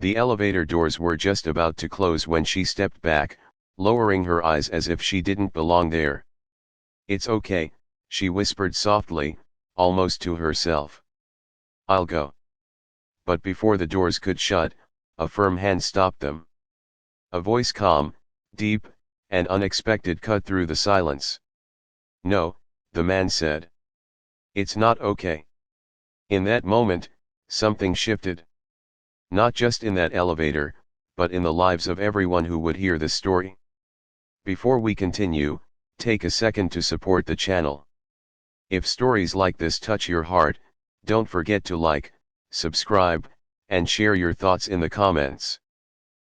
The elevator doors were just about to close when she stepped back, lowering her eyes as if she didn't belong there. "It's okay," she whispered softly, almost to herself. "I'll go." But before the doors could shut, a firm hand stopped them. A voice, calm, deep, and unexpected, cut through the silence. "No," the man said. "It's not okay." In that moment, something shifted. Not just in that elevator, but in the lives of everyone who would hear this story. Before we continue, take a second to support the channel. If stories like this touch your heart, don't forget to like, subscribe, and share your thoughts in the comments.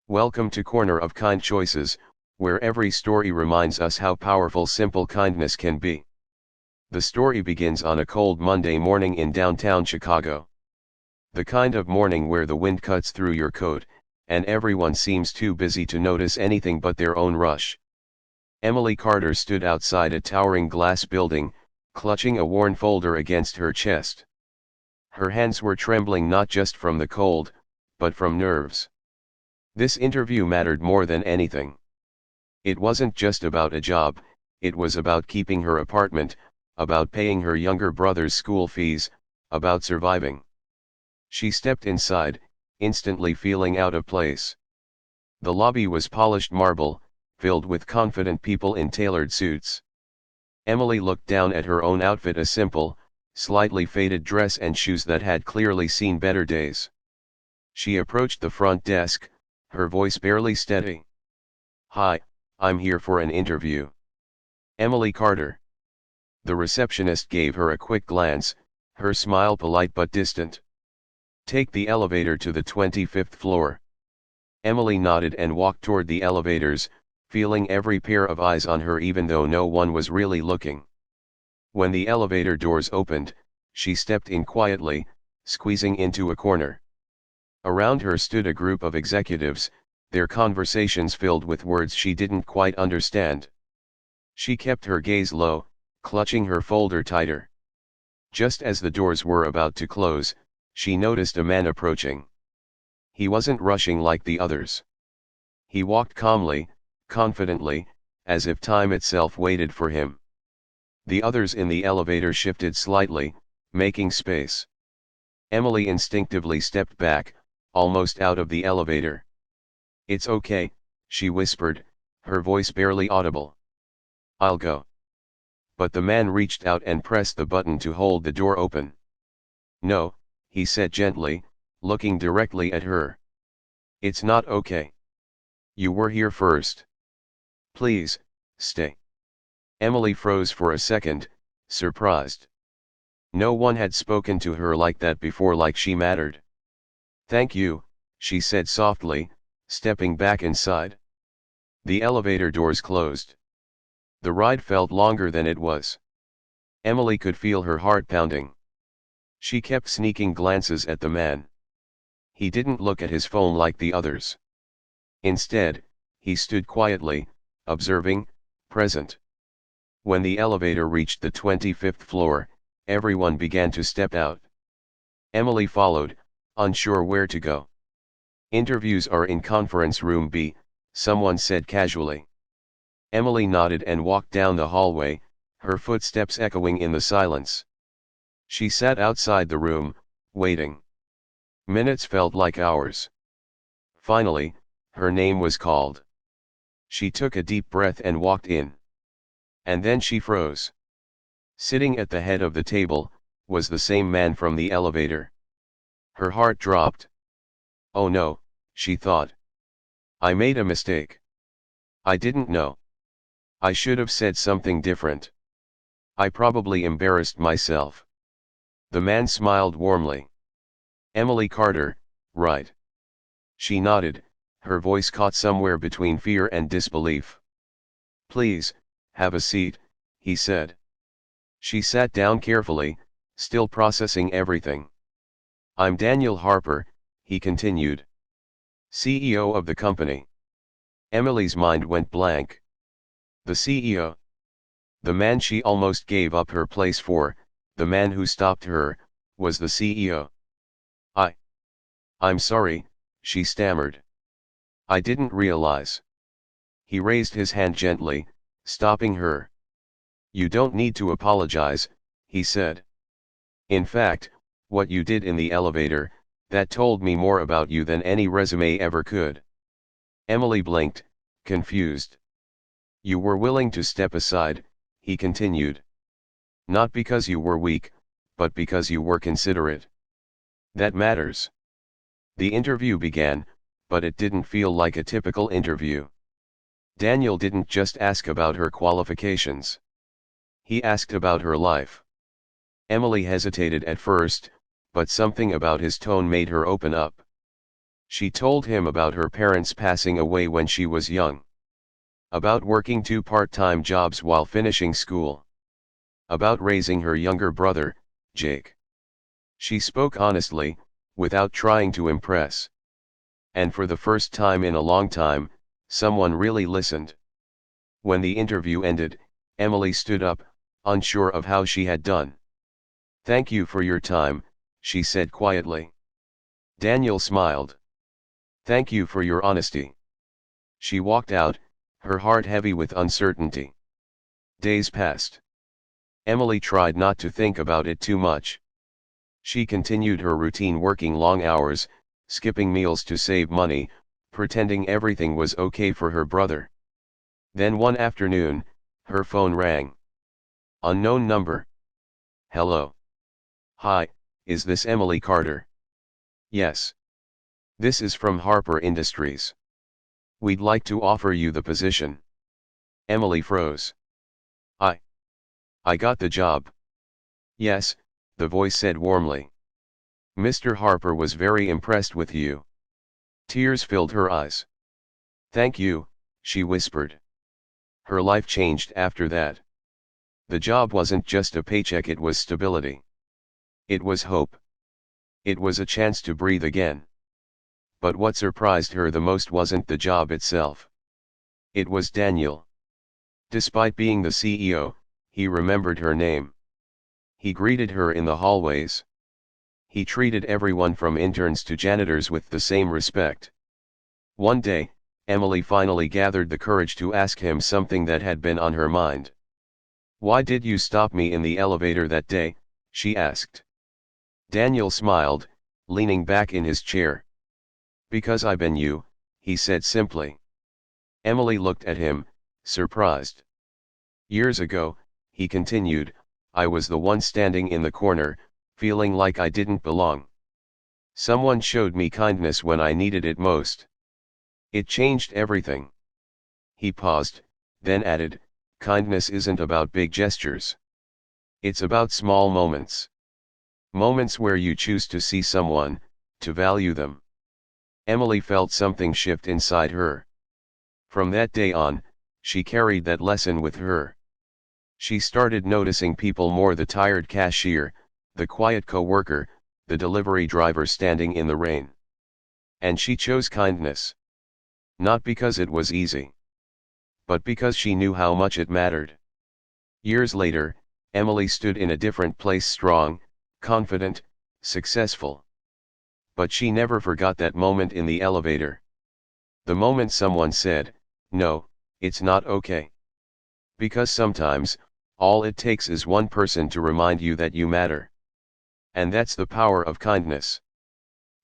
Welcome to Corner of Kind Choices, where every story reminds us how powerful simple kindness can be. The story begins on a cold Monday morning in downtown Chicago. The kind of morning where the wind cuts through your coat, and everyone seems too busy to notice anything but their own rush. Emily Carter stood outside a towering glass building, clutching a worn folder against her chest. Her hands were trembling not just from the cold, but from nerves. This interview mattered more than anything. It wasn't just about a job, it was about keeping her apartment, about paying her younger brother's school fees, about surviving. She stepped inside, instantly feeling out of place. The lobby was polished marble, filled with confident people in tailored suits. Emily looked down at her own outfit, a simple, slightly faded dress and shoes that had clearly seen better days. She approached the front desk, her voice barely steady. "Hi, I'm here for an interview." "Emily Carter." The receptionist gave her a quick glance, her smile polite but distant. "Take the elevator to the 25th floor." Emily nodded and walked toward the elevators, feeling every pair of eyes on her even though no one was really looking. When the elevator doors opened, she stepped in quietly, squeezing into a corner. Around her stood a group of executives, their conversations filled with words she didn't quite understand. She kept her gaze low, clutching her folder tighter. Just as the doors were about to close, she noticed a man approaching. He wasn't rushing like the others. He walked calmly, confidently, as if time itself waited for him. The others in the elevator shifted slightly, making space. Emily instinctively stepped back, almost out of the elevator. "It's okay," she whispered, her voice barely audible. "I'll go." But the man reached out and pressed the button to hold the door open. "No," he said gently, looking directly at her. "It's not okay. You were here first. Please, stay." Emily froze for a second, surprised. No one had spoken to her like that before, like she mattered. "Thank you," she said softly, stepping back inside. The elevator doors closed. The ride felt longer than it was. Emily could feel her heart pounding. She kept sneaking glances at the man. He didn't look at his phone like the others. Instead, he stood quietly, observing, present. When the elevator reached the 25th floor, everyone began to step out. Emily followed, unsure where to go. "Interviews are in conference room B," someone said casually. Emily nodded and walked down the hallway, her footsteps echoing in the silence. She sat outside the room, waiting. Minutes felt like hours. Finally, her name was called. She took a deep breath and walked in. And then she froze. Sitting at the head of the table, was the same man from the elevator. Her heart dropped. "Oh no," she thought. "I made a mistake. I didn't know. I should have said something different. I probably embarrassed myself." The man smiled warmly. "Emily Carter, right?" She nodded, her voice caught somewhere between fear and disbelief. "Please, have a seat," he said. She sat down carefully, still processing everything. "I'm Daniel Harper," he continued. "CEO of the company." Emily's mind went blank. The CEO? The man she almost gave up her place for, the man who stopped her, was the CEO. I'm sorry," she stammered. I didn't realize. He raised his hand gently, stopping her. You don't need to apologize, he said. In fact, what you did in the elevator, that told me more about you than any resume ever could. Emily blinked, confused. You were willing to step aside, he continued. Not because you were weak, but because you were considerate. That matters. The interview began, but it didn't feel like a typical interview. Daniel didn't just ask about her qualifications. He asked about her life. Emily hesitated at first, but something about his tone made her open up. She told him about her parents passing away when she was young. About working 2 part-time jobs while finishing school. About raising her younger brother, Jake. She spoke honestly, without trying to impress. And for the first time in a long time, someone really listened. When the interview ended, Emily stood up, unsure of how she had done. Thank you for your time, she said quietly. Daniel smiled. Thank you for your honesty. She walked out, her heart heavy with uncertainty. Days passed. Emily tried not to think about it too much. She continued her routine, working long hours, skipping meals to save money, pretending everything was okay for her brother. Then one afternoon, her phone rang. Unknown number. Hello. Hi, is this Emily Carter? Yes. This is from Harper Industries. We'd like to offer you the position. Emily froze. I got the job. Yes, the voice said warmly. Mr. Harper was very impressed with you. Tears filled her eyes. Thank you, she whispered. Her life changed after that. The job wasn't just a paycheck, it was stability. It was hope. It was a chance to breathe again. But what surprised her the most wasn't the job itself. It was Daniel. Despite being the CEO, he remembered her name. He greeted her in the hallways. He treated everyone from interns to janitors with the same respect. One day, Emily finally gathered the courage to ask him something that had been on her mind. Why did you stop me in the elevator that day? She asked. Daniel smiled, leaning back in his chair. Because I been you, he said simply. Emily looked at him, surprised. Years ago, he continued, I was the one standing in the corner, feeling like I didn't belong. Someone showed me kindness when I needed it most. It changed everything. He paused, then added, kindness isn't about big gestures. It's about small moments. Moments where you choose to see someone, to value them. Emily felt something shift inside her. From that day on, she carried that lesson with her. She started noticing people more: the tired cashier, the quiet co-worker, the delivery driver standing in the rain. And she chose kindness. Not because it was easy, but because she knew how much it mattered. Years later, Emily stood in a different place, strong, confident, successful. But she never forgot that moment in the elevator. The moment someone said, no, it's not okay. Because sometimes, all it takes is one person to remind you that you matter. And that's the power of kindness.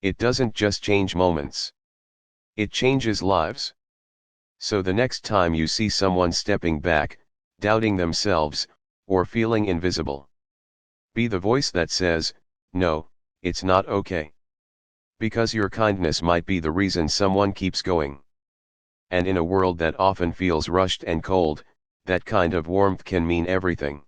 It doesn't just change moments. It changes lives. So the next time you see someone stepping back, doubting themselves, or feeling invisible, be the voice that says, no, it's not okay. Because your kindness might be the reason someone keeps going. And in a world that often feels rushed and cold, that kind of warmth can mean everything.